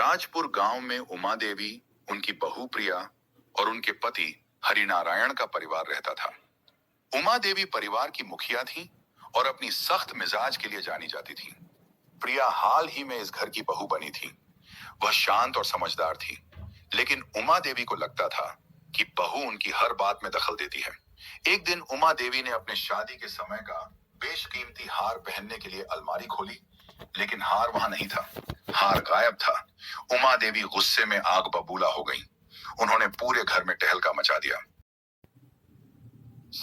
राजपुर गांव में उमा देवी, उनकी बहू प्रिया और उनके पति हरिनारायण का परिवार रहता था। उमा देवी परिवार की मुखिया थी और अपनी सख्त मिजाज के लिए जानी जाती थी। प्रिया हाल ही में इस घर की बहू बनी थी। वह शांत और समझदार थी, लेकिन उमा देवी को लगता था कि बहू उनकी हर बात में दखल देती है। एक दिन उमा देवी ने अपने शादी के समय का बेशकीमती हार पहनने के लिए अलमारी खोली, लेकिन हार वहां नहीं था। हार गायब था। उमा देवी गुस्से में आग बबूला हो गई। उन्होंने पूरे घर में टहलका मचा दिया।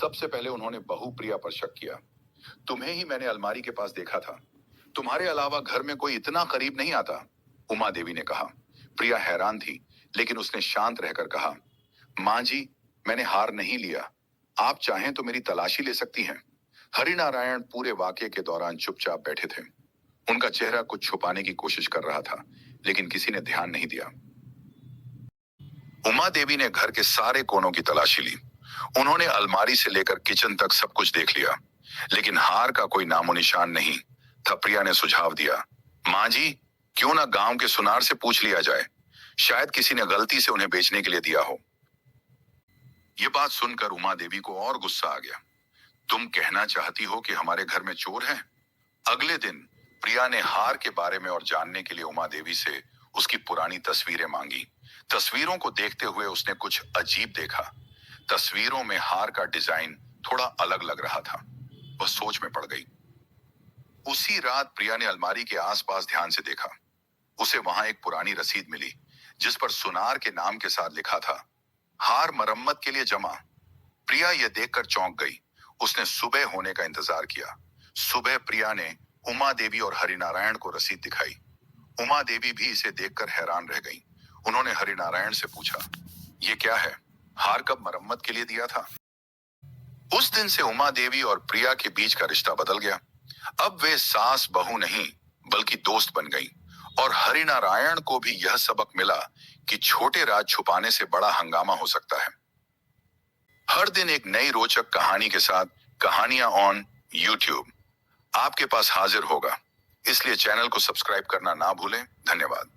सबसे पहले उन्होंने बहू प्रिया पर शक किया। तुम्हें ही मैंने अलमारी के पास देखा था। तुम्हारे अलावा घर में कोई इतना करीब नहीं आता, उमा देवी ने कहा। प्रिया हैरान थी, लेकिन उसने शांत रहकर कहा, मां जी, मैंने हार नहीं लिया। आप चाहें तो मेरी तलाशी ले सकती हैं। हरिनारायण पूरे वाकये के दौरान चुपचाप बैठे थे। उनका चेहरा कुछ छुपाने की कोशिश कर रहा था, लेकिन किसी ने ध्यान नहीं दिया। उमा देवी ने घर के सारे कोनों की तलाशी ली। उन्होंने अलमारी से लेकर किचन तक सब कुछ देख लिया, लेकिन हार का कोई नामो निशान नहीं था। प्रिया ने सुझाव दिया, मां जी, क्यों ना गांव के सुनार से पूछ लिया जाए। शायद किसी ने गलती से उन्हें बेचने के लिए दिया हो। यह बात सुनकर उमा देवी को और गुस्सा आ गया। तुम कहना चाहती हो कि हमारे घर में चोर है? अगले दिन प्रिया ने हार के बारे में और जानने के लिए उमा देवी से उसकी पुरानी तस्वीरें मांगी। तस्वीरों को देखते हुए उसने कुछ अजीब देखा। तस्वीरों में हार का डिजाइन थोड़ा अलग लग रहा था। वह सोच में पड़ गई। उसी रात प्रिया ने अलमारी के आसपास ध्यान से देखा। उसे वहां एक पुरानी रसीद मिली, जिस पर सुनार के नाम के साथ लिखा था, हार मरम्मत के लिए जमा। प्रिया यह देखकर चौंक गई। उसने सुबह होने का इंतजार किया। सुबह प्रिया ने उमा देवी और हरिनारायण को रसीद दिखाई। उमा देवी भी इसे देखकर हैरान रह गई। उन्होंने हरिनारायण से पूछा, ये क्या है? हार कब मरम्मत के लिए दिया था? उस दिन से उमा देवी और प्रिया के बीच का रिश्ता बदल गया। अब वे सास बहू नहीं, बल्कि दोस्त बन गई। और हरिनारायण को भी यह सबक मिला कि छोटे राज छुपाने से बड़ा हंगामा हो सकता है। हर दिन एक नई रोचक कहानी के साथ कहानियां ऑन YouTube आपके पास हाजिर होगा। इसलिए चैनल को सब्सक्राइब करना ना भूलें। धन्यवाद।